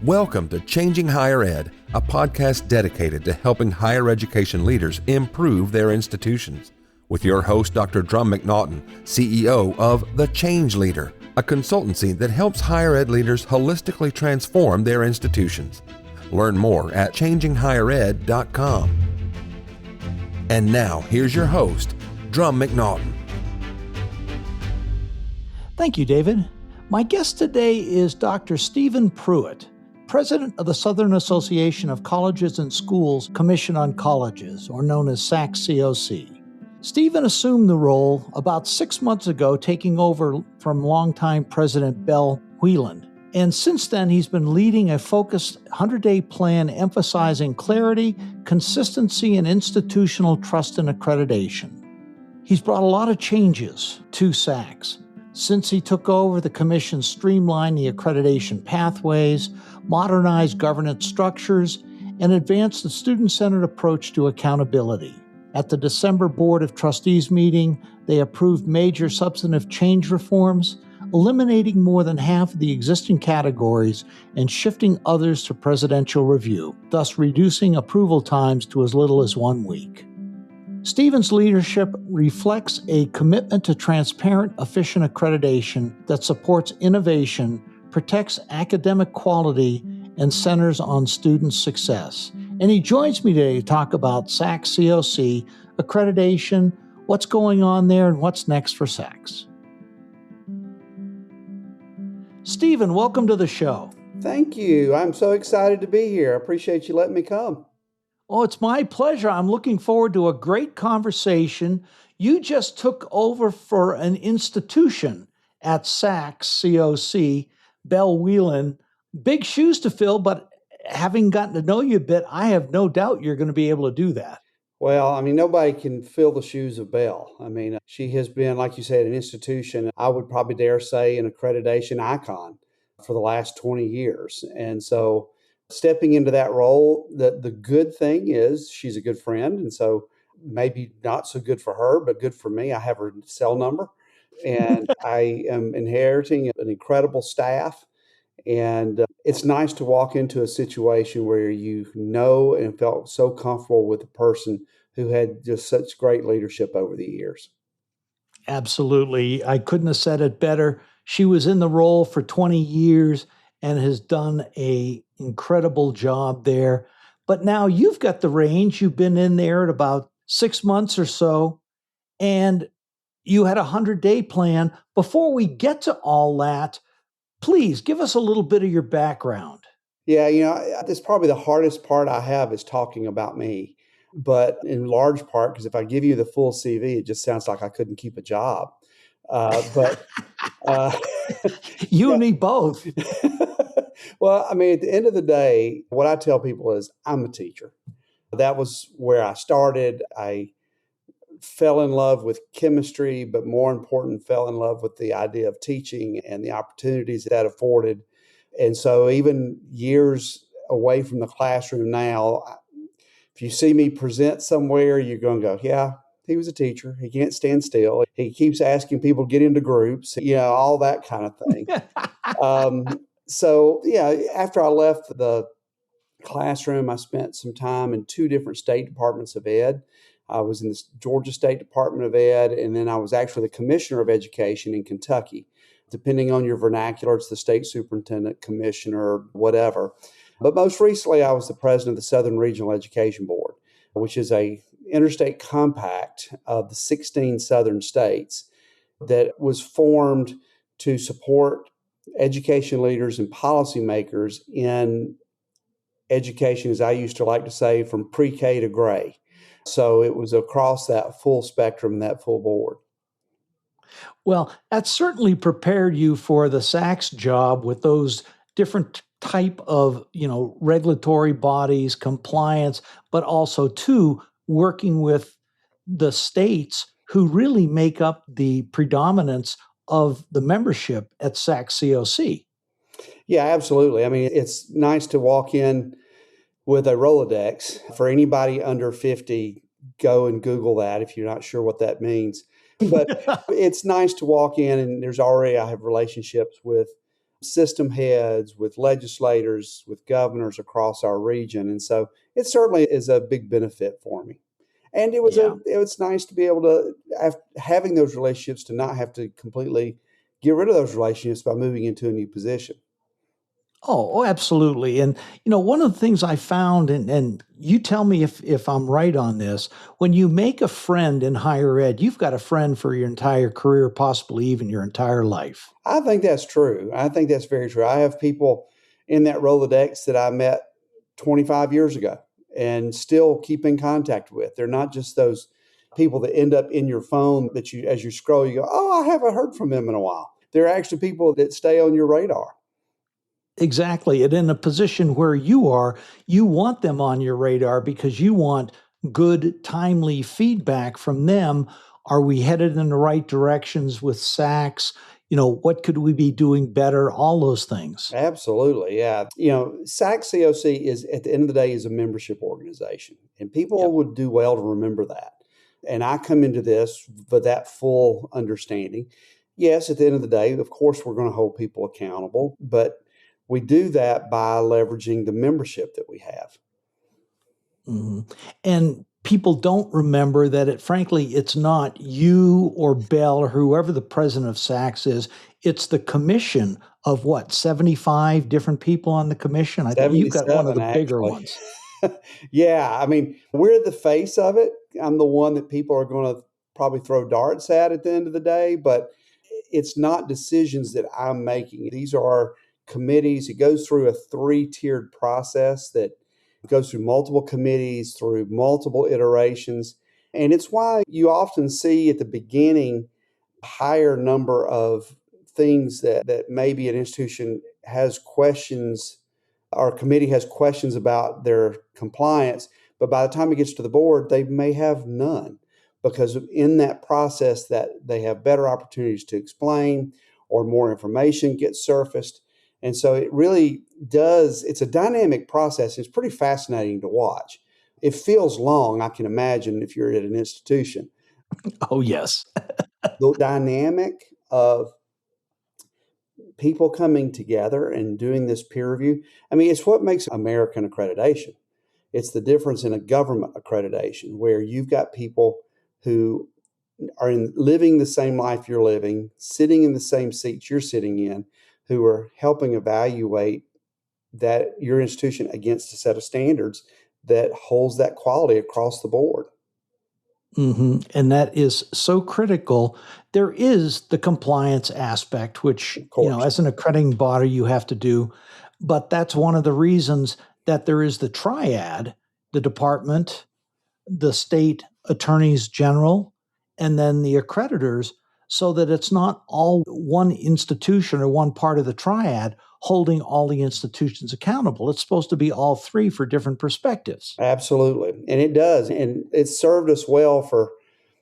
Welcome to Changing Higher Ed, a podcast dedicated to helping higher education leaders improve their institutions. With your host, Dr. Drumm McNaughton, CEO of The Change Leader, a consultancy that helps higher ed leaders holistically transform their institutions. Learn more at changinghighered.com. And now, here's your host, Drumm McNaughton. Thank you, David. My guest today is Dr. Stephen Pruitt, President of the Southern Association of Colleges and Schools Commission on Colleges, or known as SACSCOC. Stephen assumed the role about 6 months ago, taking over from longtime President Bell Whelan. And since then, he's been leading a focused 100-day plan emphasizing clarity, consistency, and institutional trust and accreditation. He's brought a lot of changes to SACS. Since he took over, the Commission streamlined the accreditation pathways, modernized governance structures, and advanced the student-centered approach to accountability. At the December Board of Trustees meeting, they approved major substantive change reforms, eliminating more than half of the existing categories and shifting others to presidential review, thus reducing approval times to as little as 1 week. Stephen's leadership reflects a commitment to transparent, efficient accreditation that supports innovation, protects academic quality, and centers on student success. And he joins me today to talk about SACSCOC, accreditation, what's going on there, and what's next for SACS. Stephen, welcome to the show. Thank you. I'm so excited to be here. I appreciate you letting me come. Oh, it's my pleasure. I'm looking forward to a great conversation. You just took over for an institution at SACSCOC, Bell Whelan. Big shoes to fill, but having gotten to know you a bit, I have no doubt you're going to be able to do that. Well, nobody can fill the shoes of Bell. She has been, like you said, an institution, I would probably dare say an accreditation icon for the last 20 years. And so stepping into that role, the good thing is she's a good friend. And so maybe not so good for her, but good for me. I have her cell number and I am inheriting an incredible staff. And it's nice to walk into a situation where you know and felt so comfortable with the person who had just such great leadership over the years. Absolutely. I couldn't have said it better. She was in the role for 20 years and has done an incredible job there. But now you've got the reins. You've been in there at about 6 months or so, and you had a 100-day plan. Before we get to all that, please give us a little bit of your background. Yeah, it's probably the hardest part I have is talking about me. But in large part, because if I give you the full CV, it just sounds like I couldn't keep a job. You and me both. Well, at the end of the day, what I tell people is I'm a teacher. That was where I started. I fell in love with chemistry, but more important, fell in love with the idea of teaching and the opportunities that afforded. And so even years away from the classroom now, if you see me present somewhere, you're going to go, yeah, he was a teacher. He can't stand still. He keeps asking people to get into groups, all that kind of thing. After I left the classroom, I spent some time in 2 different state departments of ed. I was in the Georgia State Department of Ed, and then I was actually the Commissioner of Education in Kentucky. Depending on your vernacular, it's the State Superintendent, Commissioner, whatever. But most recently, I was the President of the Southern Regional Education Board, which is a interstate compact of the 16 southern states that was formed to support education leaders and policymakers in education, as I used to like to say, from pre-K to gray. So it was across that full spectrum, that full board. Well, that certainly prepared you for the SACS job with those different type of, regulatory bodies, compliance, but also too, working with the states who really make up the predominance of the membership at SACSCOC. Yeah, absolutely. It's nice to walk in with a Rolodex. For anybody under 50, go and Google that if you're not sure what that means. But it's nice to walk in and I have relationships with system heads, with legislators, with governors across our region. And so it certainly is a big benefit for me. And Yeah. it was nice to be able to, having those relationships, to not have to completely get rid of those relationships by moving into a new position. Oh, absolutely. And, one of the things I found, and you tell me if I'm right on this, when you make a friend in higher ed, you've got a friend for your entire career, possibly even your entire life. I think that's true. I think that's very true. I have people in that Rolodex that I met 25 years ago and still keep in contact with. They're not just those people that end up in your phone that you, as you scroll, you go, oh, I haven't heard from them in a while. They're actually people that stay on your radar. Exactly. And in a position where you are, you want them on your radar because you want good, timely feedback from them. Are we headed in the right directions with SACS? What could we be doing better? All those things. Absolutely, yeah. SACSCOC is, at the end of the day, is a membership organization, and people Yep. would do well to remember that. And I come into this with that full understanding. Yes, at the end of the day, of course, we're going to hold people accountable, but we do that by leveraging the membership that we have. hmm And people don't remember that frankly, it's not you or Bell or whoever the president of SACS is. It's the commission of 75 different people on the commission. I think you've got one of 77, the bigger actually. ones. Yeah, I mean, we're the face of it. I'm the one that people are going to probably throw darts at the end of the day, but it's not decisions that I'm making. These are committees. It goes through a 3-tiered process that goes through multiple committees, through multiple iterations. And it's why you often see at the beginning a higher number of things that maybe an institution has questions, or a committee has questions about their compliance, but by the time it gets to the board, they may have none, because in that process that they have better opportunities to explain, or more information gets surfaced. And so it really does, it's a dynamic process. It's pretty fascinating to watch. It feels long, I can imagine, if you're at an institution. Oh, yes. The dynamic of people coming together and doing this peer review, I mean, it's what makes American accreditation. It's the difference in a government accreditation, where you've got people who are living the same life you're living, sitting in the same seats you're sitting in, who are helping evaluate that your institution against a set of standards that holds that quality across the board. And that is so critical. There is the compliance aspect, which, Of course. as an accrediting body, you have to do. But that's one of the reasons that there is the triad, the department, the state attorneys general, and then the accreditors, so that it's not all one institution or one part of the triad holding all the institutions accountable. It's supposed to be all three for different perspectives. Absolutely. And it does. And it's served us well for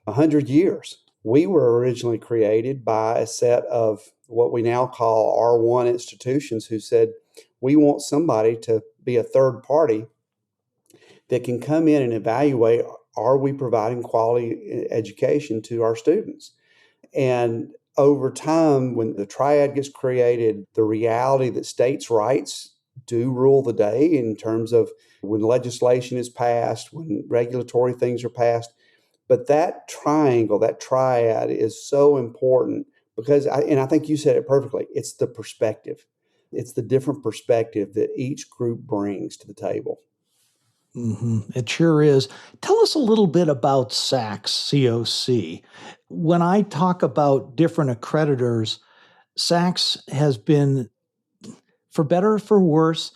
100 years. We were originally created by a set of what we now call R1 institutions, who said, we want somebody to be a third party that can come in and evaluate, are we providing quality education to our students? And over time, when the triad gets created, the reality that states' rights do rule the day in terms of when legislation is passed, when regulatory things are passed. But that triangle, that triad, is so important because, I think you said it perfectly, it's the perspective. It's the different perspective that each group brings to the table. It sure is. Tell us a little bit about SACSCOC. When I talk about different accreditors, SACS has been, for better or for worse,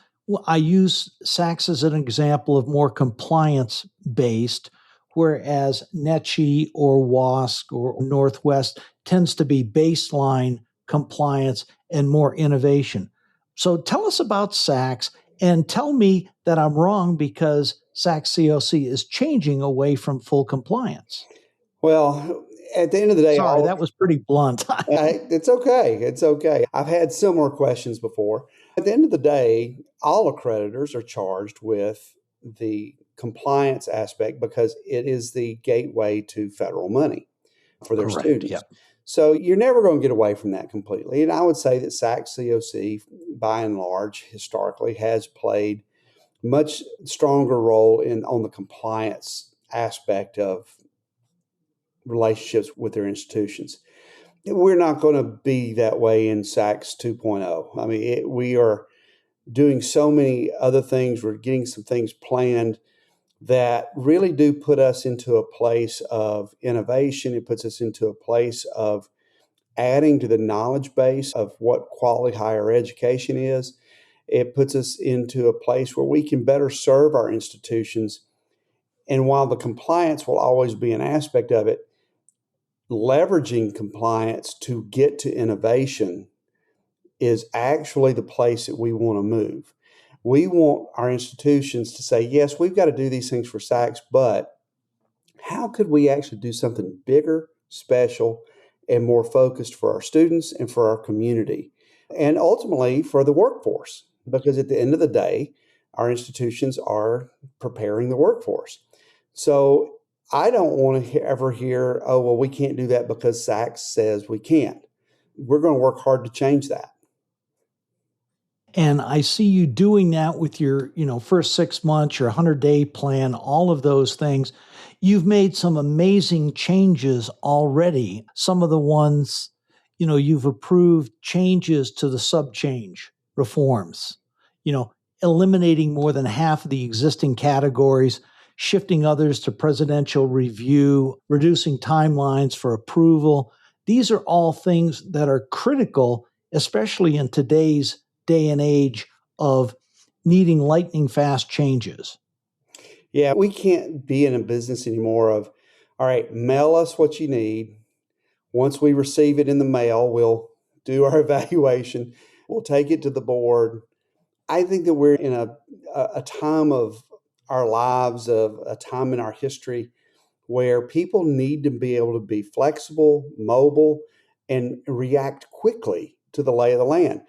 I use SACS as an example of more compliance based, whereas NETCHI or WASC or Northwest tends to be baseline compliance and more innovation. So tell us about SACS and tell me that I'm wrong, because SACSCOC is changing away from full compliance. Well, at the end of the day, Sorry, that was pretty blunt. it's okay. It's okay. I've had similar questions before. At the end of the day, all accreditors are charged with the compliance aspect because it is the gateway to federal money for their Correct. students. Yep. So you're never going to get away from that completely. And I would say that SACSCOC, by and large, historically has played much stronger role on the compliance aspect of relationships with their institutions. We're not going to be that way in SACS 2.0. I mean, we are doing so many other things. We're getting some things planned that really do put us into a place of innovation. It puts us into a place of adding to the knowledge base of what quality higher education is. It puts us into a place where we can better serve our institutions. And while the compliance will always be an aspect of it, leveraging compliance to get to innovation is actually the place that we want to move. We want our institutions to say, yes, we've got to do these things for SACS, but how could we actually do something bigger, special, and more focused for our students and for our community, and ultimately for the workforce? Because at the end of the day, our institutions are preparing the workforce. So I don't want to ever hear, oh, well, we can't do that because SACS says we can't. We're going to work hard to change that. And I see you doing that with your, first 6 months, your 100-day plan, all of those things. You've made some amazing changes already. Some of the ones, you've approved changes to the sub-change reforms, eliminating more than half of the existing categories, shifting others to presidential review, reducing timelines for approval. These are all things that are critical, especially in today's day and age of needing lightning fast changes. Yeah, we can't be in a business anymore of, all right, mail us what you need. Once we receive it in the mail, we'll do our evaluation. We'll take it to the board. I think that we're in a time of our lives, of a time in our history where people need to be able to be flexible, mobile, and react quickly to the lay of the land.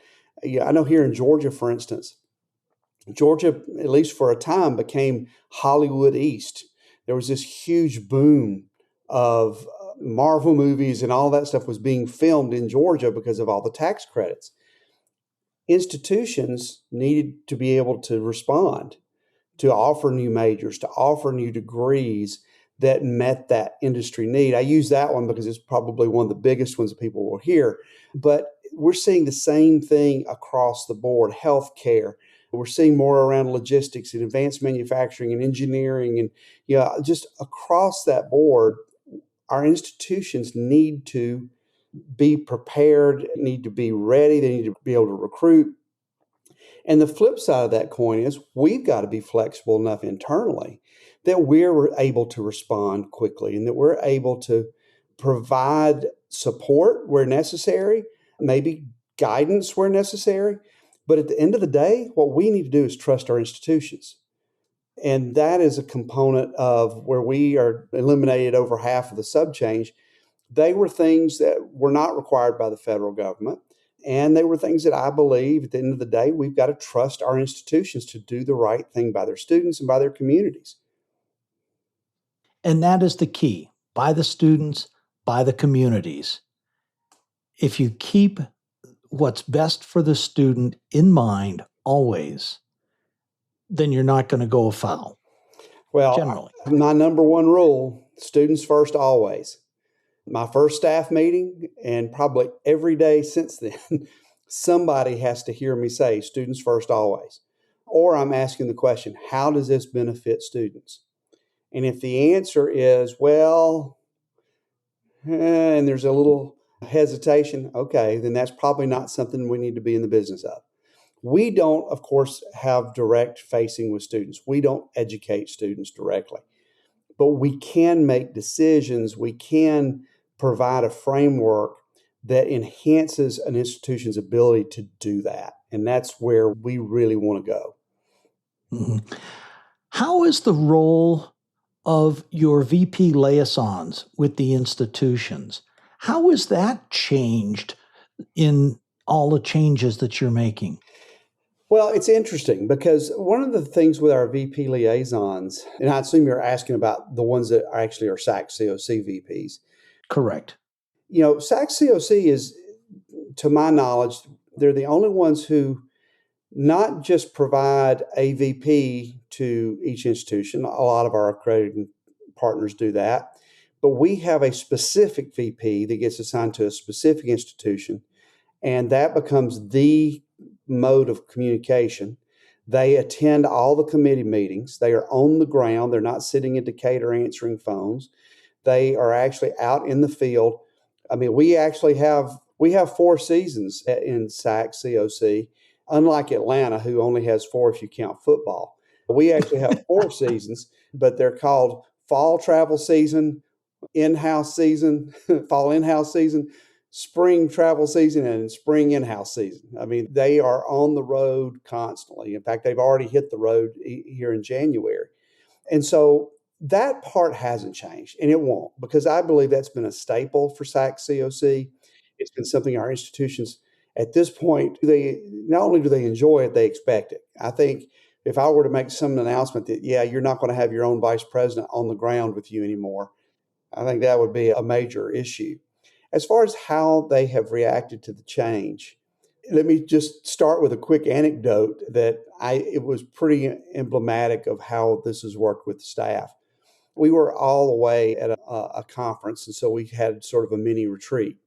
I know here in Georgia, for instance, Georgia, at least for a time, became Hollywood East. There was this huge boom of Marvel movies and all that stuff was being filmed in Georgia because of all the tax credits. Institutions needed to be able to respond, to offer new majors, to offer new degrees that met that industry need. I use that one because it's probably one of the biggest ones that people will hear. But we're seeing the same thing across the board, healthcare. We're seeing more around logistics and advanced manufacturing and engineering. And just across that board, our institutions need to be prepared, need to be ready, they need to be able to recruit. And the flip side of that coin is we've got to be flexible enough internally that we're able to respond quickly and that we're able to provide support where necessary, maybe guidance where necessary. But at the end of the day, what we need to do is trust our institutions. And that is a component of where we are eliminated over half of the sub-change. They were things that were not required by the federal government. And they were things that I believe at the end of the day, we've got to trust our institutions to do the right thing by their students and by their communities. And that is the key, by the students, by the communities. If you keep what's best for the student in mind always, then you're not going to go afoul. Well, generally, my number one rule, students first always. My first staff meeting, and probably every day since then, somebody has to hear me say students first always. Or I'm asking the question, how does this benefit students? And if the answer is, well, and there's a little hesitation, okay, then that's probably not something we need to be in the business of. We don't, of course, have direct facing with students. We don't educate students directly. But we can make decisions. We can provide a framework that enhances an institution's ability to do that. And that's where we really want to go. Mm-hmm. How is the role of your VP liaisons with the institutions? How has that changed in all the changes that you're making? Well, it's interesting because one of the things with our VP liaisons, and I assume you're asking about the ones that actually are SACSCOC VPs. Correct. SACSCOC is, to my knowledge, they're the only ones who not just provide a VP to each institution. A lot of our accrediting partners do that, but we have a specific VP that gets assigned to a specific institution, and that becomes the mode of communication. They attend all the committee meetings. They are on the ground. They're not sitting in Decatur answering phones. They are actually out in the field. I mean, we have 4 seasons in SACSCOC, unlike Atlanta, who only has 4 if you count football. We actually have 4 seasons, but they're called fall travel season, in-house season, fall in-house season, spring travel season, and spring in-house season. I mean, they are on the road constantly. In fact, they've already hit the road here in January. And so that part hasn't changed, and it won't, because I believe that's been a staple for SACSCOC. It's been something our institutions at this point, they not only do they enjoy it, they expect it. I think if I were to make some announcement that, you're not going to have your own vice president on the ground with you anymore, I think that would be a major issue. As far as how they have reacted to the change, let me just start with a quick anecdote that it was pretty emblematic of how this has worked with the staff. We were all away at a conference, and so we had sort of a mini retreat.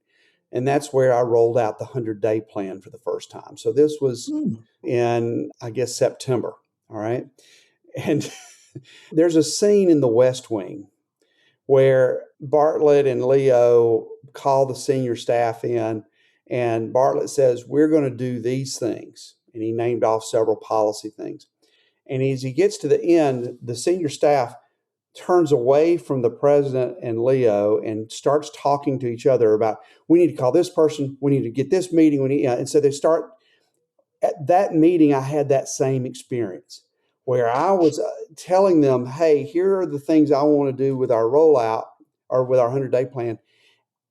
And that's where I rolled out the 100-day plan for the first time. So this was in, I guess, September. All right. And there's a scene in the West Wing where Bartlett and Leo call the senior staff in, and Bartlett says, we're going to do these things. And he named off several policy things. And as he gets to the end, the senior staff turns away from the president and Leo and starts talking to each other about, we need to call this person, we need to get this meeting. And so they start, at that meeting, I had that same experience where I was telling them, hey, here are the things I want to do with our rollout or with our 100-day plan.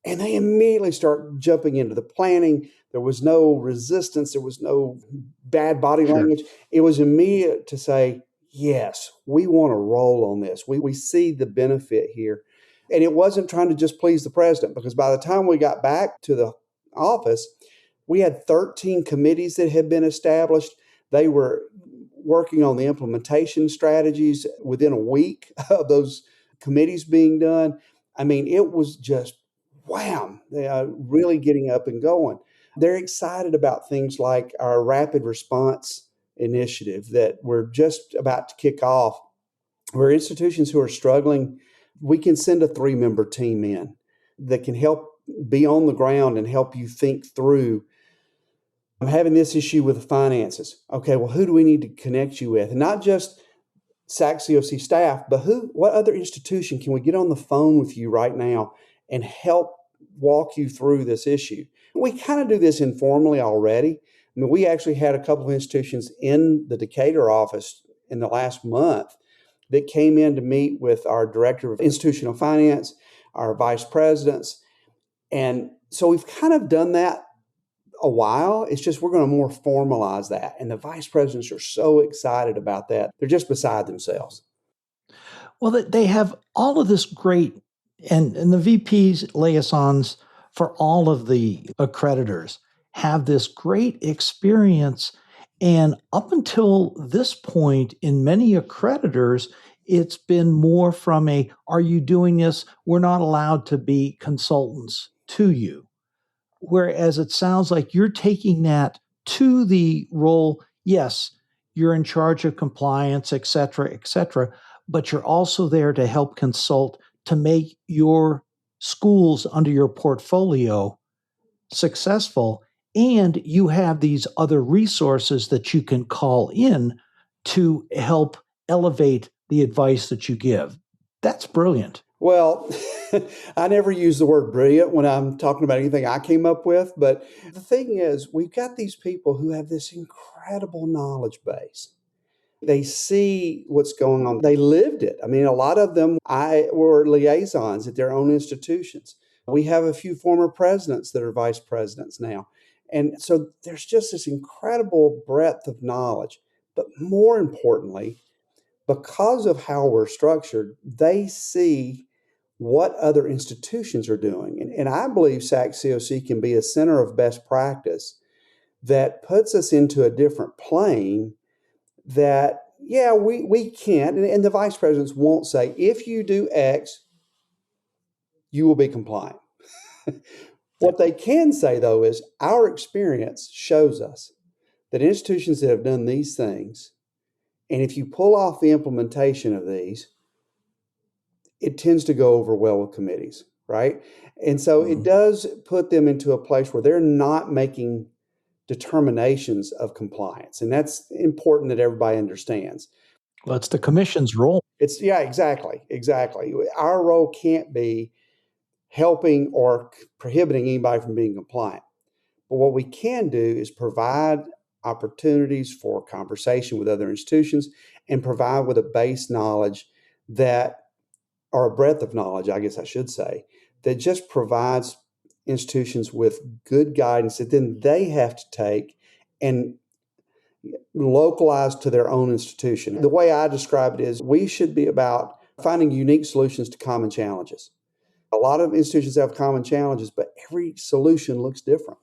And they immediately start jumping into the planning. There was no resistance. There was no bad body language. It was immediate to say, yes, we want to roll on this. We see the benefit here. And it wasn't trying to just please the president, because by the time we got back to the office, we had 13 committees that had been established. They were working on the implementation strategies within a week of those committees being done. I mean, it was just wham, they are really getting up and going. They're excited about things like our rapid response initiative that we're just about to kick off, where institutions who are struggling, we can send a 3-member team in that can help be on the ground and help you think through, I'm having this issue with the finances. Okay, well, who do we need to connect you with? And not just SACSCOC staff, but what other institution can we get on the phone with you right now and help walk you through this issue? We kind of do this informally already. I mean, we actually had a couple of institutions in the Decatur office in the last month that came in to meet with our director of institutional finance, our vice presidents. And so we've kind of done that a while. It's just we're going to more formalize that. And the vice presidents are so excited about that. They're just beside themselves. Well, they have all of this great, and the VPs, liaisons for all of the accreditors have this great experience. And up until this point, in many accreditors, it's been more from are you doing this? We're not allowed to be consultants to you. Whereas it sounds like you're taking that to the role. Yes, you're in charge of compliance, et cetera, but you're also there to help consult to make your schools under your portfolio successful. And you have these other resources that you can call in to help elevate the advice that you give. That's brilliant. Well, I never use the word brilliant when I'm talking about anything I came up with. But the thing is, we've got these people who have this incredible knowledge base. They see what's going on. They lived it. I mean, a lot of them were liaisons at their own institutions. We have a few former presidents that are vice presidents now. And so there's just this incredible breadth of knowledge. But more importantly, because of how we're structured, they see what other institutions are doing. And I believe SACSCOC can be a center of best practice that puts us into a different plane that, yeah, we can't. And the vice presidents won't say, if you do X, you will be compliant. What they can say, though, is our experience shows us that institutions that have done these things, and if you pull off the implementation of these, it tends to go over well with committees, right? And so it does put them into a place where they're not making determinations of compliance. And that's important that everybody understands. Well, it's the commission's role. Yeah, exactly. Our role can't be helping or prohibiting anybody from being compliant. But what we can do is provide opportunities for conversation with other institutions and provide with a base knowledge or a breadth of knowledge, I guess I should say, that just provides institutions with good guidance that then they have to take and localize to their own institution. The way I describe it is we should be about finding unique solutions to common challenges. A lot of institutions have common challenges, but every solution looks different.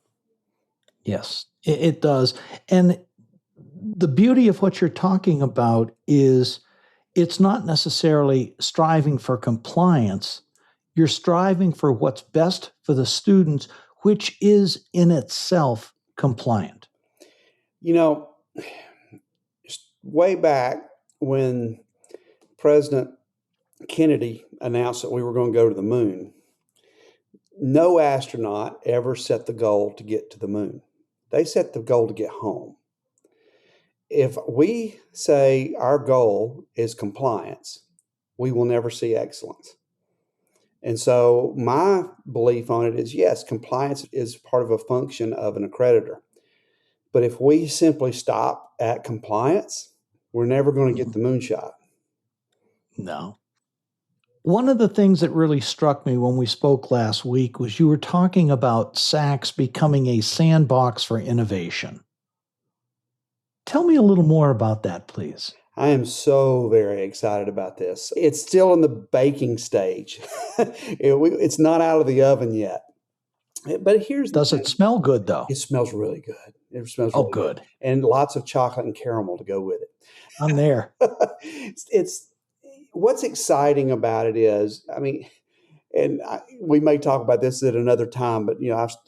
Yes, it does. And the beauty of what you're talking about is it's not necessarily striving for compliance. You're striving for what's best for the students, which is in itself compliant. You know, way back when President Kennedy announced that we were going to go to the moon, no astronaut ever set the goal to get to the moon. They set the goal to get home. If we say our goal is compliance, we will never see excellence. And so my belief on it is, yes, compliance is part of a function of an accreditor. But if we simply stop at compliance, we're never going to get the moonshot. No. One of the things that really struck me when we spoke last week was you were talking about SACS becoming a sandbox for innovation. Tell me a little more about that, please. I am so very excited about this. It's still in the baking stage. It's not out of the oven yet. But here's the Does thing. It smell good, though? It smells really good. It smells really good. And lots of chocolate and caramel to go with it. I'm there. It's what's exciting about it is, we may talk about this at another time, but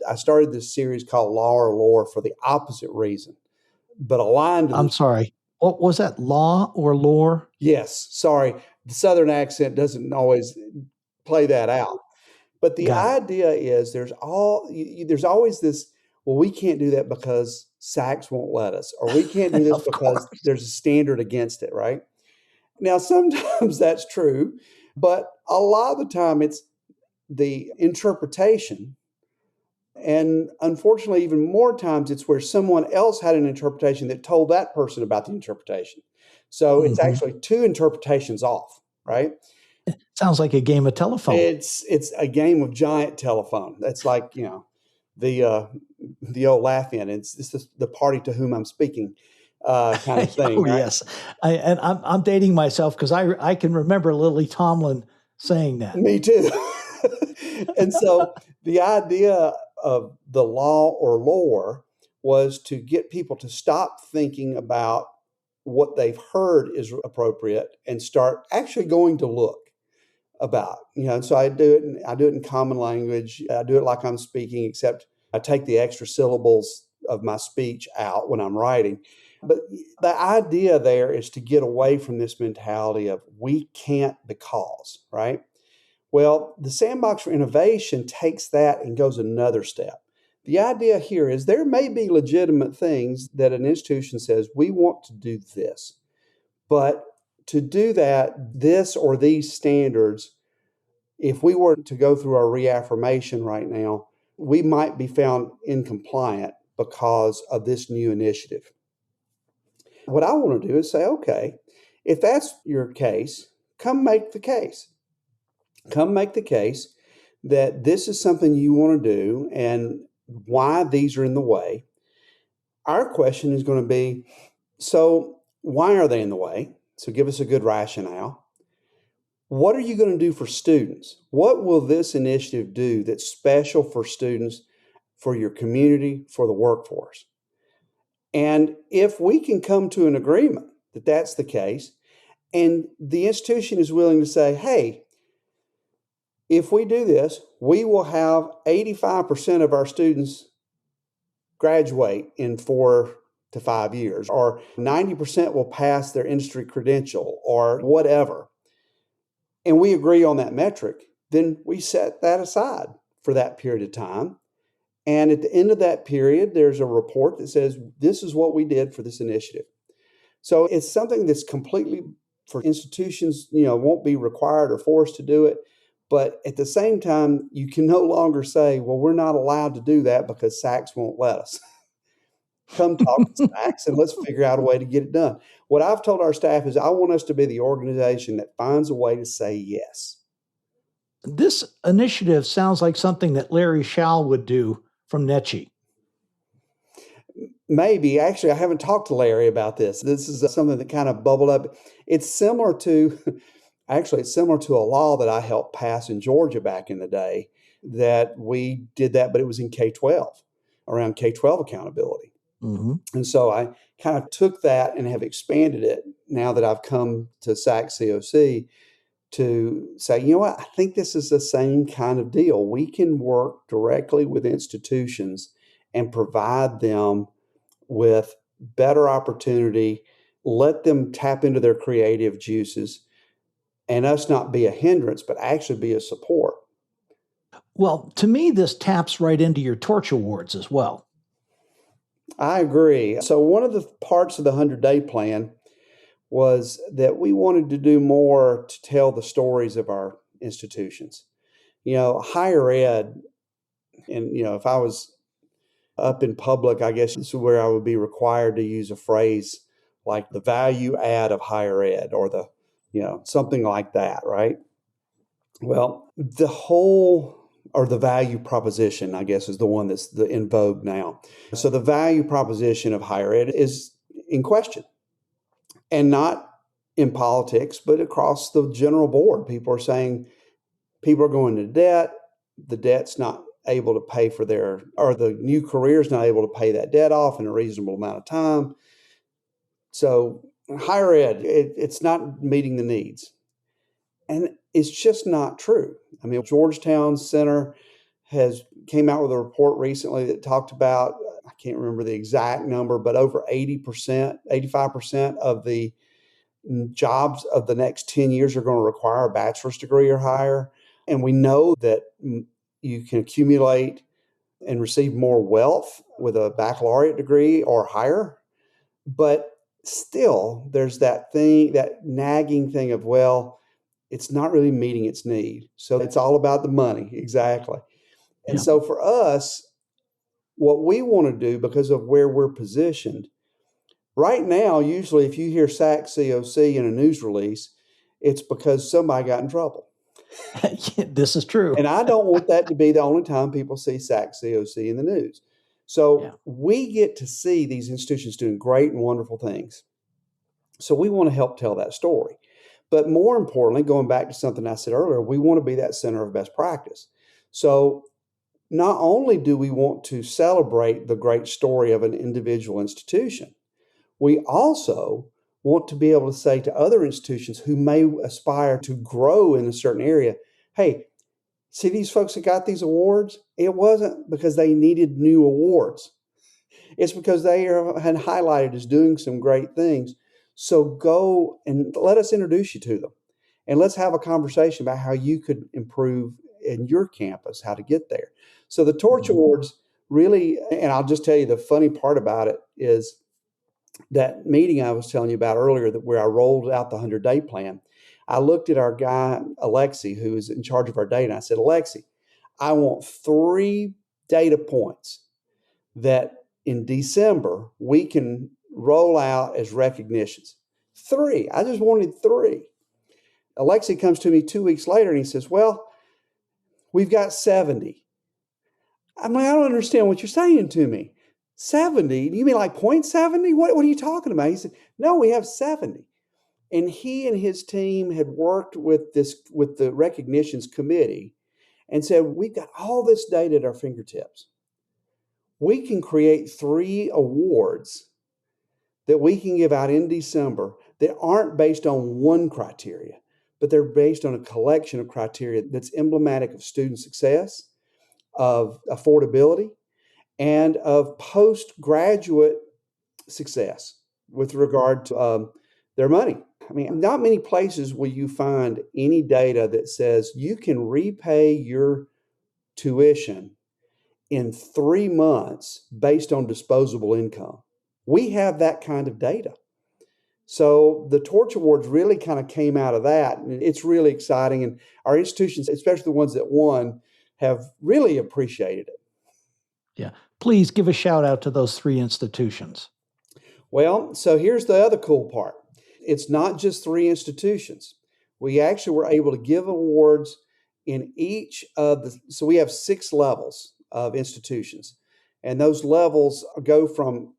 I started this series called Law or Lore for the opposite reason, but aligned. I'm sorry. What was that? Law or lore? Yes. Sorry, the Southern accent doesn't always play that out. But the idea is there's always this. Well, we can't do that because SACS won't let us, or we can't do this because there's a standard against it, right? Now, sometimes that's true, but a lot of the time it's the interpretation. And unfortunately, even more times it's where someone else had an interpretation that told that person about the interpretation. So it's actually two interpretations off, right? Sounds like a game of telephone. It's a game of giant telephone. That's like, the old laugh-in. It's the party to whom I'm speaking. Kind of thing. Right? Yes. I'm dating myself because I can remember Lily Tomlin saying that. Me too. And so the idea of the law or lore was to get people to stop thinking about what they've heard is appropriate and start actually going to look about, and so I do it in common language. I do it like I'm speaking, except I take the extra syllables of my speech out when I'm writing. But the idea there is to get away from this mentality of we can't because, right? Well, the sandbox for innovation takes that and goes another step. The idea here is there may be legitimate things that an institution says, we want to do this. But to do that, this or these standards, if we were to go through our reaffirmation right now, we might be found incompliant because of this new initiative. What I want to do is say, okay, if that's your case, come make the case. Come make the case that this is something you want to do and why these are in the way. Our question is going to be, so why are they in the way? So give us a good rationale. what are you going to do for students? What will this initiative do that's special for students, for your community, for the workforce? And if we can come to an agreement that that's the case, and the institution is willing to say, hey, if we do this, we will have 85% of our students graduate in 4 to 5 years, or 90% will pass their industry credential, or whatever, and we agree on that metric, then we set that aside for that period of time. And at the end of that period, there's a report that says, this is what we did for this initiative. So it's something that's completely for institutions, won't be required or forced to do it. But at the same time, you can no longer say, well, we're not allowed to do that because SACS won't let us. Come talk to SACS and let's figure out a way to get it done. What I've told our staff is I want us to be the organization that finds a way to say yes. This initiative sounds like something that Larry Schall would do from NECHI. Maybe. Actually, I haven't talked to Larry about this. This is something that kind of bubbled up. It's similar to a law that I helped pass in Georgia back in the day, that we did that, but it was in K-12, around K-12 accountability. Mm-hmm. And so I kind of took that and have expanded it now that I've come to SACSCOC to say, you know what, I think this is the same kind of deal. We can work directly with institutions and provide them with better opportunity, let them tap into their creative juices, and us not be a hindrance, but actually be a support. Well, to me, this taps right into your torch awards as well. I agree. So one of the parts of the 100-day plan was that we wanted to do more to tell the stories of our institutions. Higher ed, and, if I was up in public, I guess this is where I would be required to use a phrase like the value add of higher ed, or something like that, right? Well, the value proposition, I guess, is the one that's in vogue now. So the value proposition of higher ed is in question, and not in politics, but across the general board. People are saying people are going into debt. The debt's not able to pay for the new career is not able to pay that debt off in a reasonable amount of time. So higher ed, it's not meeting the needs. And it's just not true. I mean, Georgetown Center came out with a report recently that talked about, I can't remember the exact number, but over 80%, 85% of the jobs of the next 10 years are going to require a bachelor's degree or higher. And we know that you can accumulate and receive more wealth with a baccalaureate degree or higher. But still, there's that nagging thing of, well, it's not really meeting its need. So it's all about the money. Exactly. And so for us, what we want to do, because of where we're positioned, right now, usually if you hear SACSCOC in a news release, it's because somebody got in trouble. This is true. And I don't want that to be the only time people see SACSCOC in the news. So we get to see these institutions doing great and wonderful things. So we want to help tell that story. But more importantly, going back to something I said earlier, we want to be that center of best practice. So not only do we want to celebrate the great story of an individual institution, we also want to be able to say to other institutions who may aspire to grow in a certain area, hey, see these folks that got these awards? It wasn't because they needed new awards. It's because they had highlighted as doing some great things. So go and let us introduce you to them. And let's have a conversation about how you could improve in your campus, how to get there. So the Torch Awards really, and I'll just tell you the funny part about it is that meeting I was telling you about earlier, where I rolled out the 100-day plan. I looked at our guy, Alexi, who is in charge of our data. And I said, Alexi, I want 3 data points that in December we can roll out as recognitions. 3. I just wanted 3. Alexi comes to me 2 weeks later and he says, well, we've got 70. I'm like, I don't understand what you're saying to me. 70? You mean like 0.70? What are you talking about? He said, no, we have 70. And he and his team had worked with the recognitions committee and said, we've got all this data at our fingertips. We can create 3 awards that we can give out in December that aren't based on one criteria, but they're based on a collection of criteria that's emblematic of student success, of affordability, and of postgraduate success with regard to their money. I mean, not many places will you find any data that says you can repay your tuition in 3 months based on disposable income. We have that kind of data. So the Torch Awards really kind of came out of that, and it's really exciting. And our institutions, especially the ones that won, have really appreciated it. Yeah. Please give a shout out to those 3 institutions. Well, so here's the other cool part. It's not just 3 institutions. We actually were able to give awards in each of so we have 6 levels of institutions. And those levels go from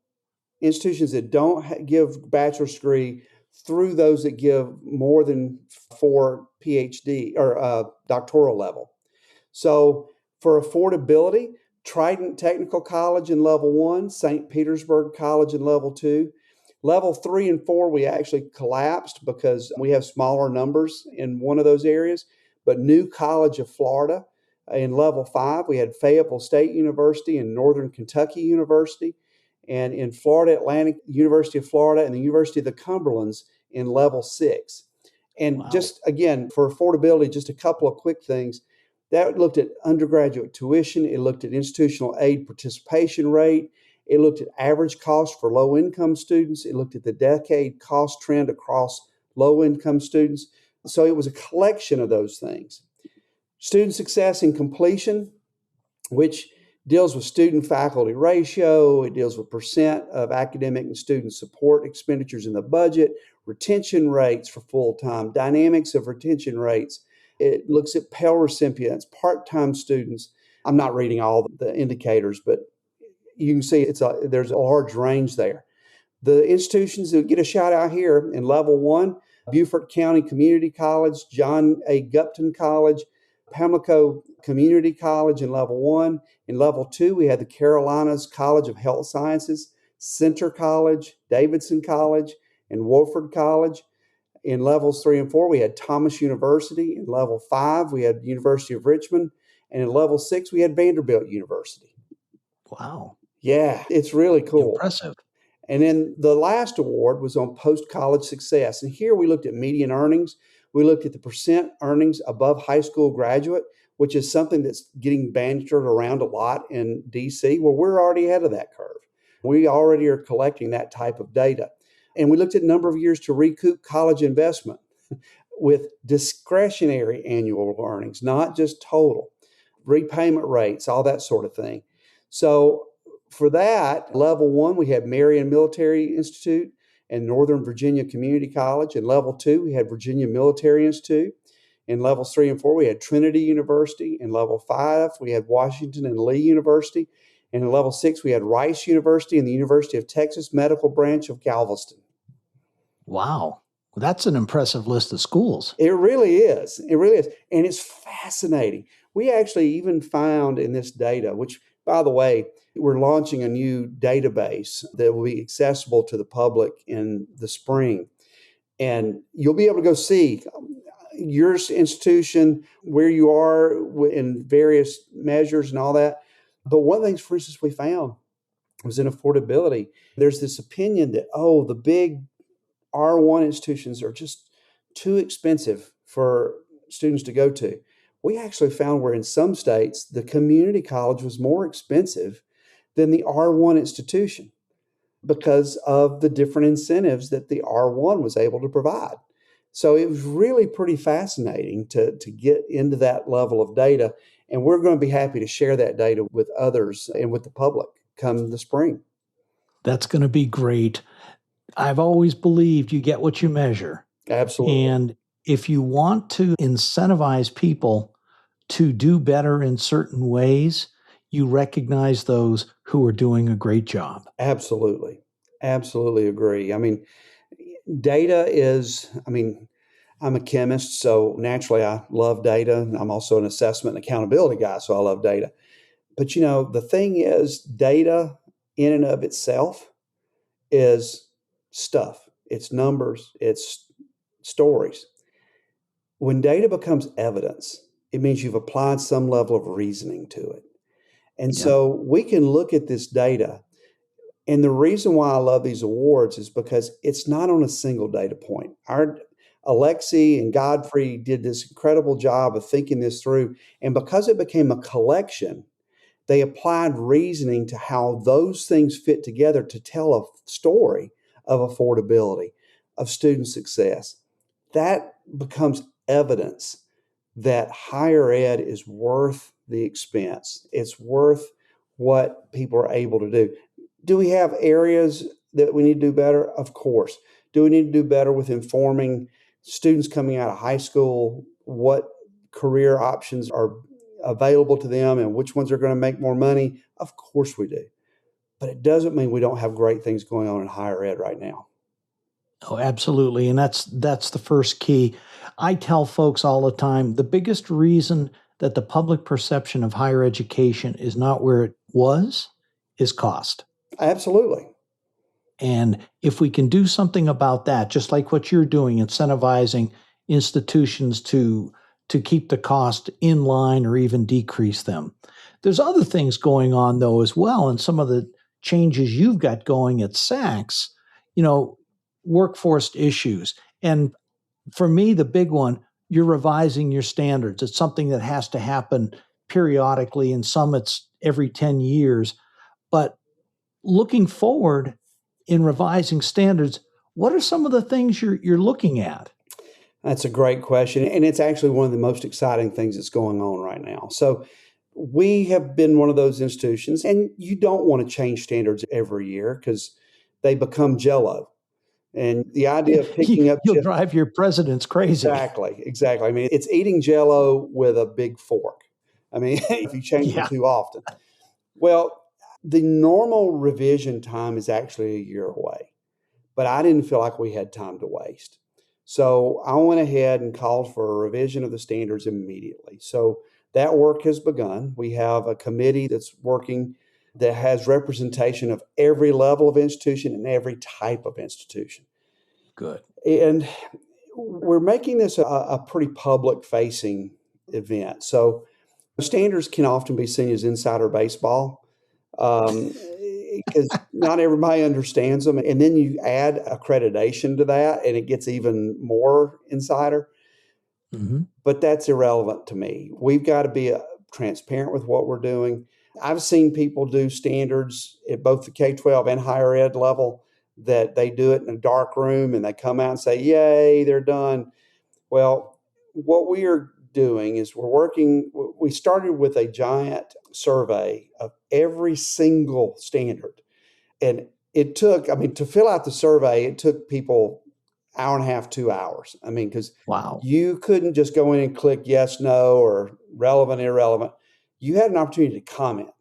institutions that don't give bachelor's degree through those that give more than 4 PhD or doctoral level. So for affordability, Trident Technical College in level 1, St. Petersburg College in level 2. Level 3 and 4, we actually collapsed because we have smaller numbers in one of those areas. But New College of Florida in level 5, we had Fayetteville State University and Northern Kentucky University. And in Florida, Atlantic University of Florida and the University of the Cumberlands in level 6. And just, again, for affordability, just a couple of quick things. That looked at undergraduate tuition. It looked at institutional aid participation rate. It looked at average cost for low-income students. It looked at the decade cost trend across low-income students. So it was a collection of those things. Student success and completion, which deals with student-faculty ratio. It deals with percent of academic and student support expenditures in the budget, retention rates for full-time, dynamics of retention rates. It looks at Pell recipients, part-time students. I'm not reading all the indicators, but you can see there's a large range there. The institutions that get a shout out here in level 1, Beaufort County Community College, John A. Gupton College, Pamlico Community College in level 1. In level 2, we had the Carolinas College of Health Sciences, Center College, Davidson College, and Wofford College. In levels 3 and 4, we had Thomas University. In level 5, we had University of Richmond. And in level 6, we had Vanderbilt University. Wow. Yeah, it's really cool. Impressive. And then the last award was on post-college success. And here we looked at median earnings. We looked at the percent earnings above high school graduate, which is something that's getting bandied around a lot in DC. Well, we're already ahead of that curve. We already are collecting that type of data. And we looked at number of years to recoup college investment with discretionary annual earnings, not just total, repayment rates, all that sort of thing. So for that, level 1, we had Marion Military Institute and Northern Virginia Community College. In level 2, we had Virginia Military Institute. In levels 3 and 4, we had Trinity University. In level 5, we had Washington and Lee University. And in level 6, we had Rice University and the University of Texas Medical Branch of Galveston. Wow. That's an impressive list of schools. It really is. It really is. And it's fascinating. We actually even found in this data, which, by the way, we're launching a new database that will be accessible to the public in the spring. And you'll be able to go see your institution, where you are in various measures and all that. But one of the things, for instance, we found was in affordability. There's this opinion that, the big R1 institutions are just too expensive for students to go to. We actually found where in some states, the community college was more expensive than the R1 institution because of the different incentives that the R1 was able to provide. So it was really pretty fascinating to get into that level of data. And we're going to be happy to share that data with others and with the public come the spring. That's going to be great. I've always believed you get what you measure. Absolutely. And if you want to incentivize people to do better in certain ways, you recognize those who are doing a great job. Absolutely. Absolutely agree. I mean, Data is, I'm a chemist, so naturally I love data. I'm also an assessment and accountability guy, so I love data. But the thing is, data in and of itself is stuff. It's numbers, it's stories. When data becomes evidence, it means you've applied some level of reasoning to it. And Yeah. so we can look at this data. And the reason why I love these awards is because it's not on a single data point. Our Alexi and Godfrey did this incredible job of thinking this through. And because it became a collection, they applied reasoning to how those things fit together to tell a story of affordability, of student success. That becomes evidence that higher ed is worth the expense. It's worth what people are able to do. Do we have areas that we need to do better? Of course. Do we need to do better with informing students coming out of high school what career options are available to them and which ones are going to make more money? Of course we do. But it doesn't mean we don't have great things going on in higher ed right now. Oh, absolutely. And that's the first key. I tell folks all the time, the biggest reason that the public perception of higher education is not where it was is cost. Absolutely. And if we can do something about that, just like what you're doing, incentivizing institutions to keep the cost in line or even decrease them. There's other things going on though as well, and some of the changes you've got going at SACS, workforce issues. And for me, the big one, you're revising your standards. It's something that has to happen periodically, and some it's every 10 years. But looking forward in revising standards, what are some of the things you're looking at? That's a great question. And it's actually one of the most exciting things that's going on right now. So we have been one of those institutions, and you don't want to change standards every year because they become jello. And the idea of picking up... You'll drive your presidents crazy. Exactly. It's eating jello with a big fork. If you change them too often. Well, the normal revision time is actually a year away, but I didn't feel like we had time to waste. So I went ahead and called for a revision of the standards immediately. So that work has begun. We have a committee that's working that has representation of every level of institution and every type of institution. Good. And we're making this a pretty public-facing event. So standards can often be seen as insider baseball because not everybody understands them. And then you add accreditation to that, and it gets even more insider. Mm-hmm. But that's irrelevant to me. We've got to be transparent with what we're doing. I've seen people do standards at both the K-12 and higher ed level that they do it in a dark room and they come out and say, yay, they're done. Well, what we are doing is we started with a giant survey of every single standard. And it took, to fill out the survey, it took people hour and a half, 2 hours. Because wow, you couldn't just go in and click yes, no, or relevant, irrelevant. You had an opportunity to comment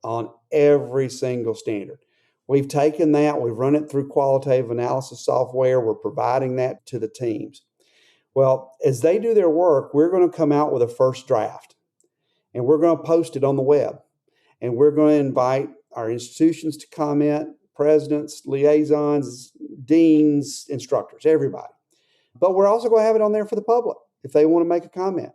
on every single standard. We've taken that, we've run it through qualitative analysis software. We're providing that to the teams. Well, as they do their work, we're going to come out with a first draft, and we're going to post it on the web. And we're going to invite our institutions to comment, presidents, liaisons, deans, instructors, everybody. But we're also going to have it on there for the public if they want to make a comment.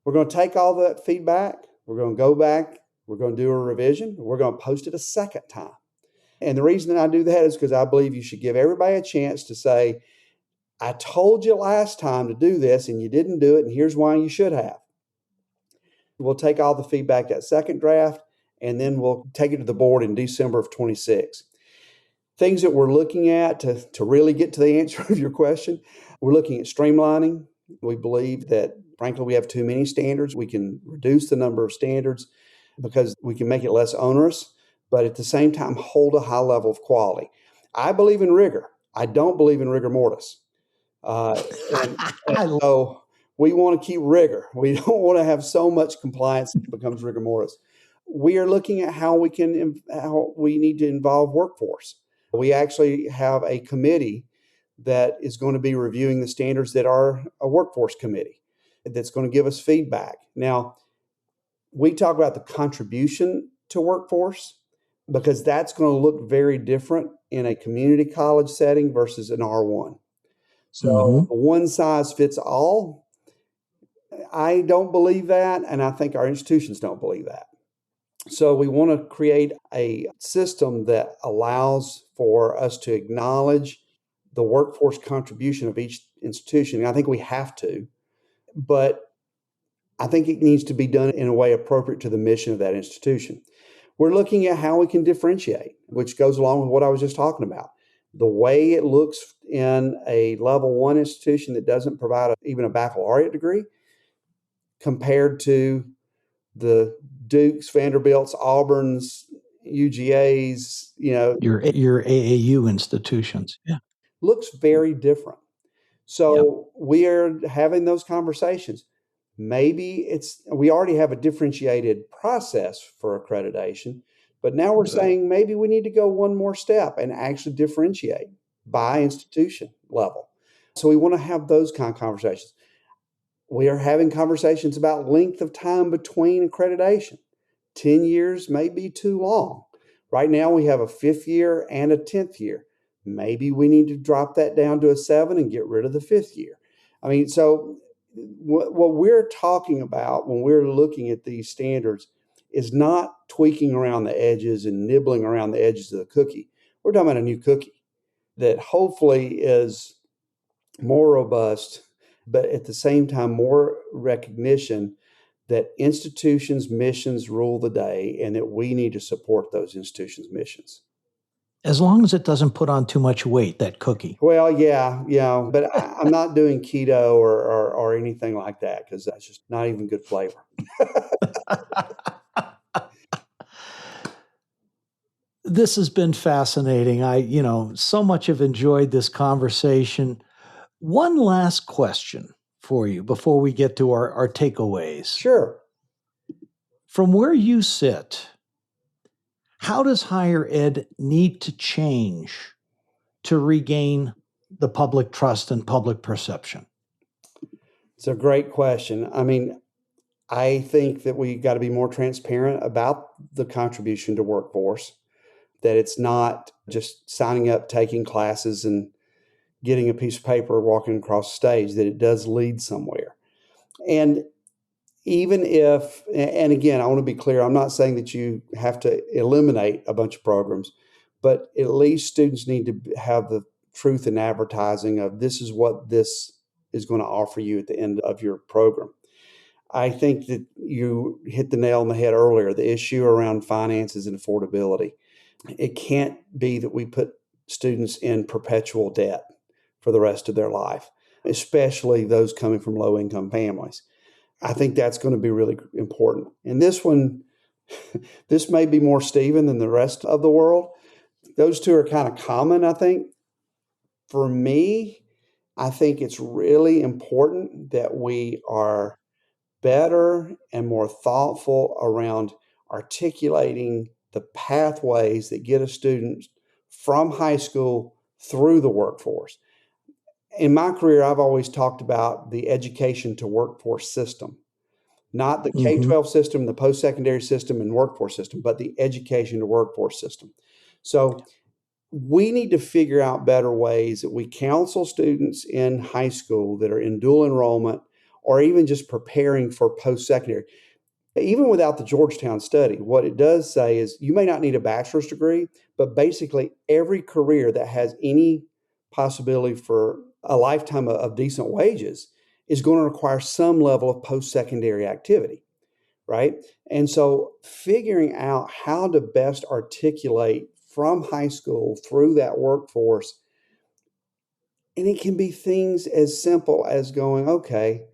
We're going to take all that feedback. We're going to go back. We're going to do a revision. We're going to post it a second time. And the reason that I do that is because I believe you should give everybody a chance to say, I told you last time to do this and you didn't do it, and here's why you should have. We'll take all the feedback, that second draft, and then we'll take it to the board in December of 26. Things that we're looking at to really get to the answer of your question, we're looking at streamlining. We believe that, frankly, we have too many standards. We can reduce the number of standards because we can make it less onerous, but at the same time, hold a high level of quality. I believe in rigor. I don't believe in rigor mortis. So we want to keep rigor. We don't want to have so much compliance that it becomes rigor mortis. We are looking at how we need to involve workforce. We actually have a committee that is going to be reviewing the standards that are a workforce committee that's going to give us feedback. Now, we talk about the contribution to workforce because that's going to look very different in a community college setting versus an R1. So one size fits all, I don't believe that, and I think our institutions don't believe that. So we want to create a system that allows for us to acknowledge the workforce contribution of each institution. And I think we have to, but I think it needs to be done in a way appropriate to the mission of that institution. We're looking at how we can differentiate, which goes along with what I was just talking about. The way it looks in a level 1 institution that doesn't provide even a baccalaureate degree compared to the Dukes, Vanderbilts, Auburns, UGAs, your AAU institutions. Yeah. Looks very different. So we are having those conversations. Maybe we already have a differentiated process for accreditation, but now we're saying maybe we need to go one more step and actually differentiate by institution level. So we want to have those kind of conversations. We are having conversations about length of time between accreditation. 10 years may be too long. Right now we have a 5th year and a 10th year. Maybe we need to drop that down to a 7 and get rid of the 5th year. So what we're talking about when we're looking at these standards is not tweaking around the edges and nibbling around the edges of the cookie. We're talking about a new cookie that hopefully is more robust, but at the same time, more recognition that institutions' missions rule the day and that we need to support those institutions' missions. As long as it doesn't put on too much weight, that cookie. Well, yeah, but I'm not doing keto or anything like that because that's just not even good flavor. This has been fascinating. So much have enjoyed this conversation. One last question for you before we get to our takeaways. Sure. From where you sit, how does higher ed need to change to regain the public trust and public perception? It's a great question. I think that we got to be more transparent about the contribution to workforce, that it's not just signing up, taking classes, and getting a piece of paper, walking across the stage, that it does lead somewhere. And even if, and again, I want to be clear, I'm not saying that you have to eliminate a bunch of programs, but at least students need to have the truth in advertising of this is what this is going to offer you at the end of your program. I think that you hit the nail on the head earlier, the issue around finances and affordability. It can't be that we put students in perpetual debt for the rest of their life, especially those coming from low-income families. I think that's going to be really important. And this one, this may be more Stephen than the rest of the world. Those two are kind of common, I think. For me, I think it's really important that we are better and more thoughtful around articulating the pathways that get a student from high school through the workforce. In my career, I've always talked about the education to workforce system, not the K-12 system, the post-secondary system and workforce system, but the education to workforce system. So we need to figure out better ways that we counsel students in high school that are in dual enrollment or even just preparing for post-secondary. Even without the Georgetown study, what it does say is you may not need a bachelor's degree, but basically every career that has any possibility for a lifetime of decent wages is going to require some level of post-secondary activity, right? And so figuring out how to best articulate from high school through that workforce, and it can be things as simple as going, okay,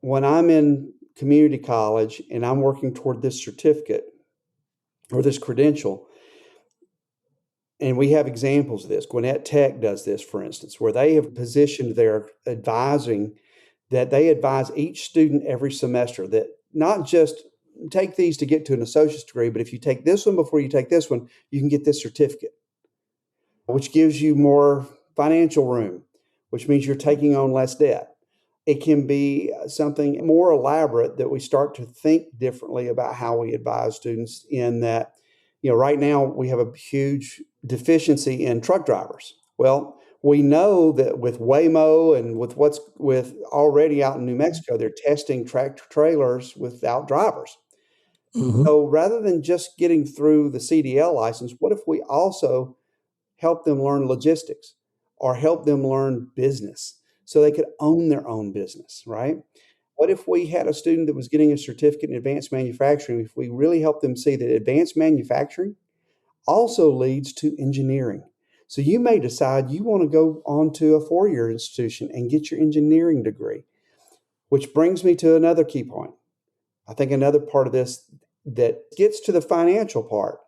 when I'm in community college and I'm working toward this certificate or this credential, and we have examples of this. Gwinnett Tech does this, for instance, where they have positioned their advising that they advise each student every semester that not just take these to get to an associate's degree, but if you take this one before you take this one, you can get this certificate, which gives you more financial room, which means you're taking on less debt. It can be something more elaborate that we start to think differently about how we advise students in that, right now we have a huge deficiency in truck drivers. Well, we know that with Waymo and with already out in New Mexico, they're testing tractor trailers without drivers. Mm-hmm. So rather than just getting through the CDL license, what if we also help them learn logistics or help them learn business so they could own their own business, right? What if we had a student that was getting a certificate in advanced manufacturing, if we really helped them see that advanced manufacturing also leads to engineering? So you may decide you want to go on to a four-year institution and get your engineering degree, which brings me to another key point. I think another part of this that gets to the financial part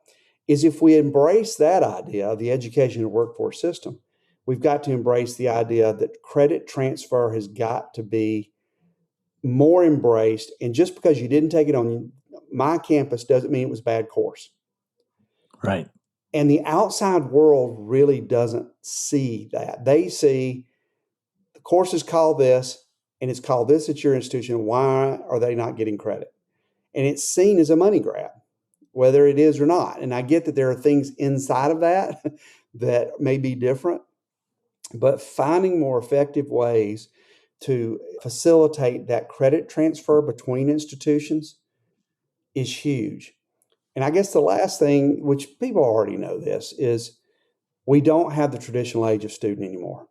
is if we embrace that idea of the education and workforce system, we've got to embrace the idea that credit transfer has got to be more embraced. And just because you didn't take it on my campus doesn't mean it was a bad course. Right. And the outside world really doesn't see that. They see the course is called this, and it's called this at your institution. Why are they not getting credit? And it's seen as a money grab, whether it is or not. And I get that there are things inside of that that may be different, but finding more effective ways to facilitate that credit transfer between institutions is huge. And I guess the last thing, which people already know this, is we don't have the traditional age of student anymore.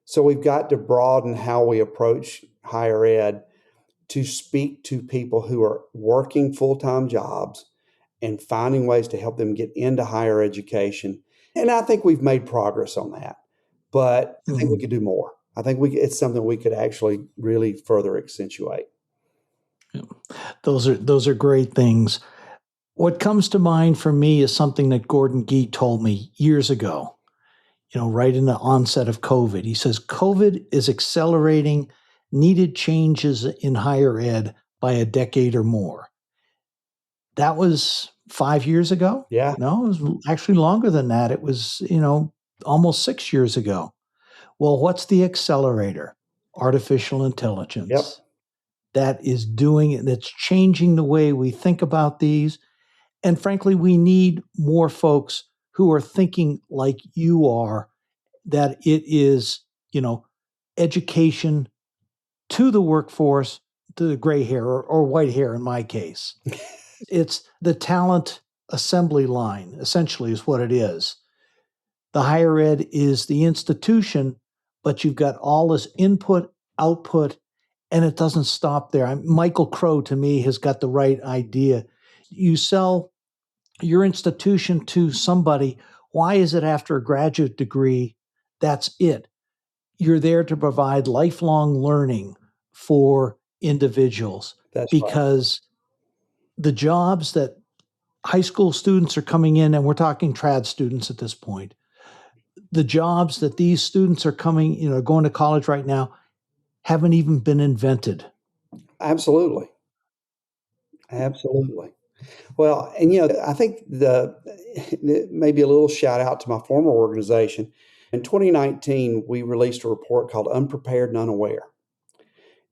So we've got to broaden how we approach higher ed to speak to people who are working full-time jobs and finding ways to help them get into higher education. And I think we've made progress on that, but I think we could do more. I think it's something we could actually really further accentuate. Yeah. Those are great things. What comes to mind for me is something that Gordon Gee told me years ago, right in the onset of COVID. He says, COVID is accelerating needed changes in higher ed by a decade or more. That was 5 years ago? Yeah. No, it was actually longer than that. It was, almost 6 years ago. Well, what's the accelerator? Artificial intelligence. Yep. That is doing it. That's changing the way we think about these. And frankly, we need more folks who are thinking like you are, that it is, education to the workforce, to the gray hair or white hair in my case. It's the talent assembly line, essentially, is what it is. The higher ed is the institution, but you've got all this input, output, and it doesn't stop there. Michael Crow, to me, has got the right idea. You sell your institution to somebody. Why is it after a graduate degree, that's it? You're there to provide lifelong learning for individuals. That's because the jobs that high school students are coming in, and we're talking trad students at this point, the jobs that these students are coming, going to college right now, haven't even been invented. Absolutely. Well, and I think maybe a little shout out to my former organization. In 2019, we released a report called Unprepared and Unaware.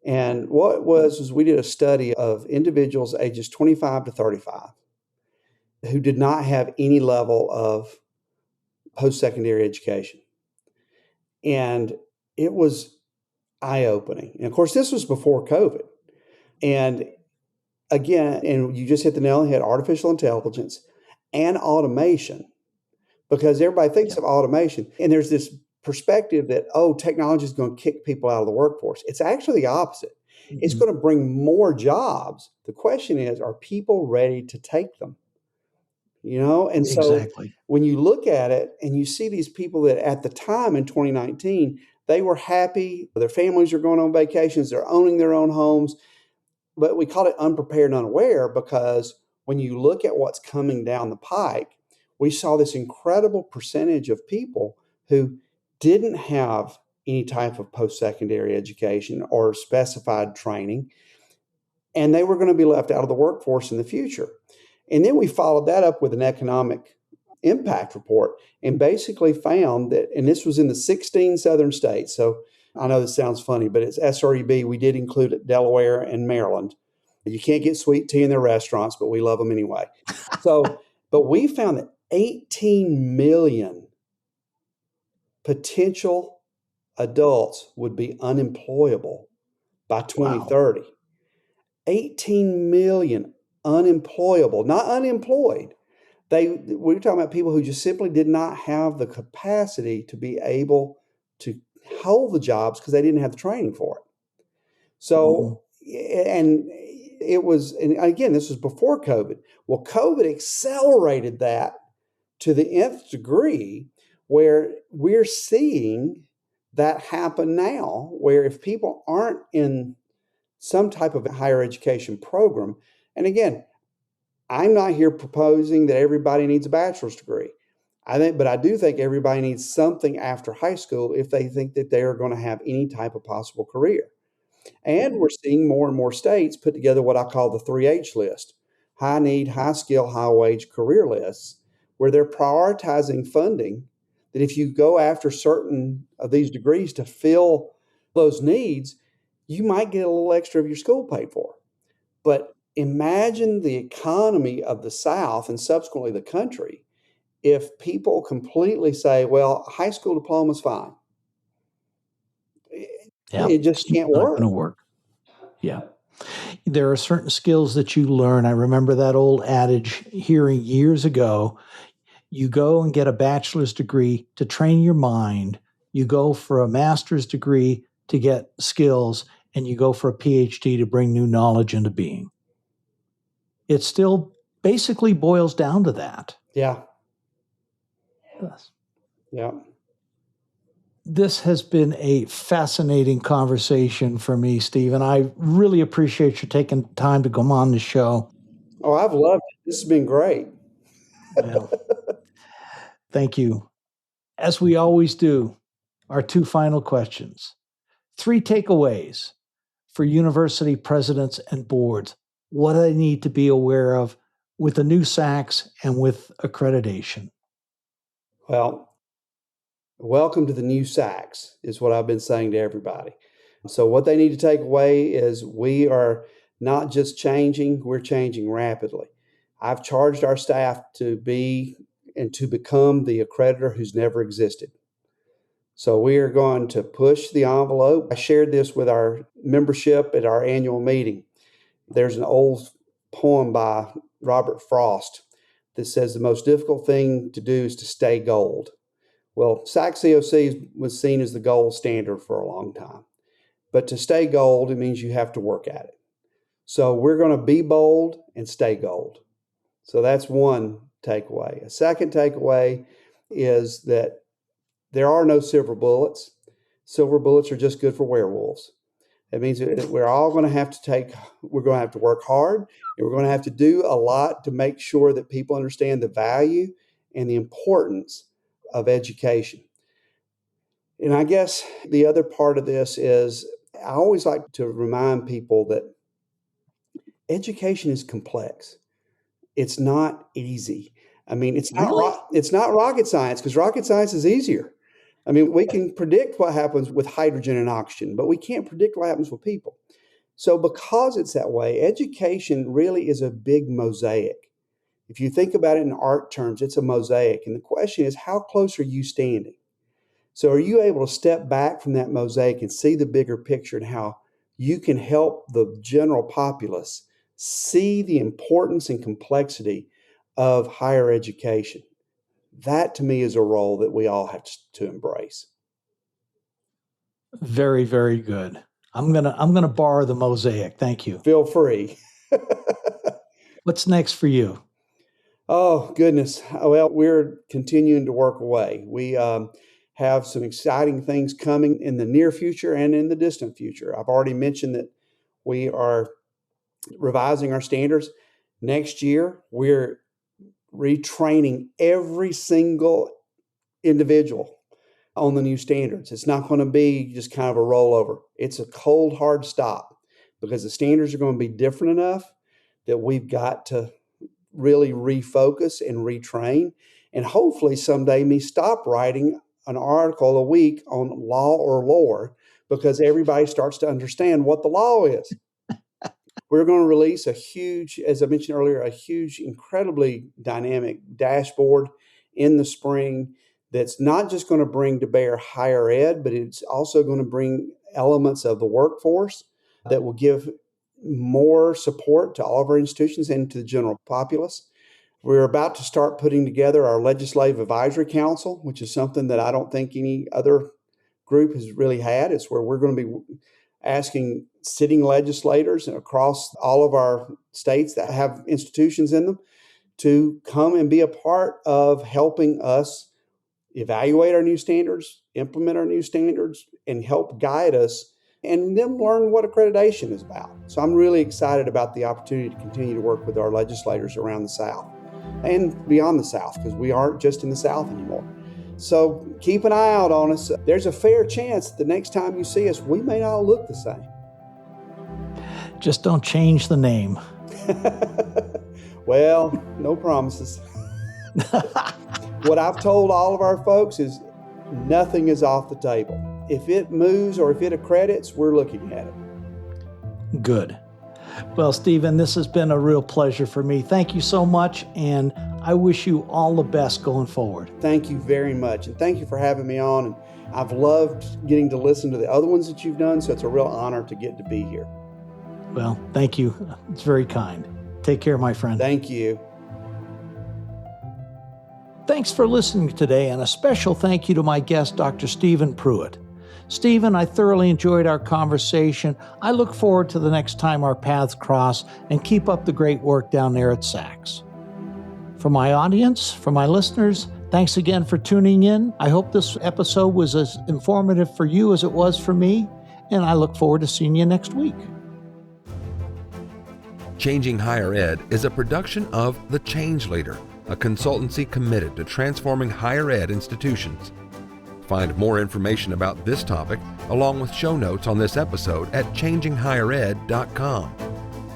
And what it was we did a study of individuals ages 25 to 35 who did not have any level of post-secondary education. And it was eye-opening. And of course, this was before COVID. And again, and you just hit the nail on the head, artificial intelligence and automation, because everybody thinks of automation. And there's this perspective that, technology is going to kick people out of the workforce. It's actually the opposite. Mm-hmm. It's going to bring more jobs. The question is, are people ready to take them? And so when you look at it and you see these people that at the time in 2019, they were happy, their families are going on vacations, they're owning their own homes. But we call it unprepared and unaware because when you look at what's coming down the pike, we saw this incredible percentage of people who didn't have any type of post-secondary education or specified training, and they were going to be left out of the workforce in the future. And then we followed that up with an economic impact report and basically found that, and this was in the 16 southern states. So I know this sounds funny, but it's SREB. We did include Delaware and Maryland. You can't get sweet tea in their restaurants, but we love them anyway. So, but we found that 18 million potential adults would be unemployable by 2030. Wow. 18 million unemployable, not unemployed. We're talking about people who just simply did not have the capacity to be able to hold the jobs because they didn't have the training for it. So, and it was, and again, this was before COVID. Well, COVID accelerated that to the nth degree, where we're seeing that happen now, where if people aren't in some type of higher education program, and again, I'm not here proposing that everybody needs a bachelor's degree. But I do think everybody needs something after high school if they think that they are going to have any type of possible career. And we're seeing more and more states put together what I call the 3H list: high need, high skill, high wage career lists, where they're prioritizing funding that if you go after certain of these degrees to fill those needs, you might get a little extra of your school paid for. But imagine the economy of the South and subsequently the country if people completely say, well, high school diploma is fine. It just can't work. Not going to work. Yeah. There are certain skills that you learn. I remember that old adage hearing years ago. You go and get a bachelor's degree to train your mind. You go for a master's degree to get skills, and you go for a PhD to bring new knowledge into being. It still basically boils down to that. Yeah. Yes. Yeah. This has been a fascinating conversation for me, Steve, and I really appreciate you taking time to come on the show. Oh, I've loved it. This has been great. Well, thank you. As we always do, our two final questions. 3 takeaways for university presidents and boards. What do they need to be aware of with the new SACS and with accreditation? Well, welcome to the new SACS is what I've been saying to everybody. So what they need to take away is we are not just changing, we're changing rapidly. I've charged our staff to be and to become the accreditor who's never existed. So we are going to push the envelope. I shared this with our membership at our annual meeting. There's an old poem by Robert Frost that says the most difficult thing to do is to stay gold. Well, SACSCOC was seen as the gold standard for a long time. But to stay gold, it means you have to work at it. So we're going to be bold and stay gold. So that's one takeaway. A second takeaway is that there are no silver bullets. Silver bullets are just good for werewolves. That means that we're going to have to work hard, and we're going to have to do a lot to make sure that people understand the value and the importance of education. And I guess the other part of this is I always like to remind people that education is complex. It's not easy. I mean, it's not rocket science, because rocket science is easier. I mean, we can predict what happens with hydrogen and oxygen, but we can't predict what happens with people. So because it's that way, education really is a big mosaic. If you think about it in art terms, it's a mosaic. And the question is, how close are you standing? So are you able to step back from that mosaic and see the bigger picture and how you can help the general populace see the importance and complexity of higher education? That, to me, is a role that we all have to embrace. Very, very good. I'm gonna borrow the mosaic. Thank you. Feel free. What's next for you? Oh, goodness. Well, we're continuing to work away. We have some exciting things coming in the near future and in the distant future. I've already mentioned that we are revising our standards. Next year, we're retraining every single individual on the new standards. It's not going to be just kind of a rollover. It's a cold, hard stop, because the standards are going to be different enough that we've got to really refocus and retrain. and hopefully someday me stop writing an article a week on law or lore, because everybody starts to understand what the law is. We're going to release a huge, as I mentioned earlier, a huge, incredibly dynamic dashboard in the spring that's not just going to bring to bear higher ed, but it's also going to bring elements of the workforce that will give more support to all of our institutions and to the general populace. We're about to start putting together our Legislative Advisory Council, which is something that I don't think any other group has really had. It's where we're going to be asking sitting legislators across all of our states that have institutions in them to come and be a part of helping us evaluate our new standards, implement our new standards, and help guide us, and then learn what accreditation is about. So I'm really excited about the opportunity to continue to work with our legislators around the South and beyond the South, because we aren't just in the South anymore. So keep an eye out on us. There's a fair chance the next time you see us, we may not look the same. Just don't change the name. Well, no promises. What I've told all of our folks is nothing is off the table. If it moves or if it accredits, we're looking at it. Good. Well, Stephen, this has been a real pleasure for me. Thank you so much, and I wish you all the best going forward. Thank you very much, and thank you for having me on. And I've loved getting to listen to the other ones that you've done, so it's a real honor to get to be here. Well, thank you. It's very kind. Take care, my friend. Thank you. Thanks for listening today, and a special thank you to my guest, Dr. Stephen Pruitt. Stephen, I thoroughly enjoyed our conversation. I look forward to the next time our paths cross, and keep up the great work down there at SACS. For my audience, for my listeners, thanks again for tuning in. I hope this episode was as informative for you as it was for me, and I look forward to seeing you next week. Changing Higher Ed is a production of The Change Leader, a consultancy committed to transforming higher ed institutions. Find more information about this topic, along with show notes on this episode at changinghighered.com.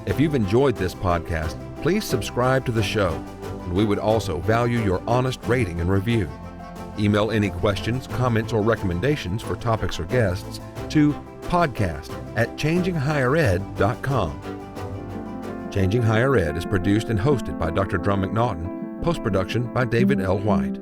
If you've enjoyed this podcast, please subscribe to the show, and we would also value your honest rating and review. Email any questions, comments, or recommendations for topics or guests to podcast@changinghighered.com. Changing Higher Ed is produced and hosted by Dr. Drumm McNaughton, post-production by David L. White.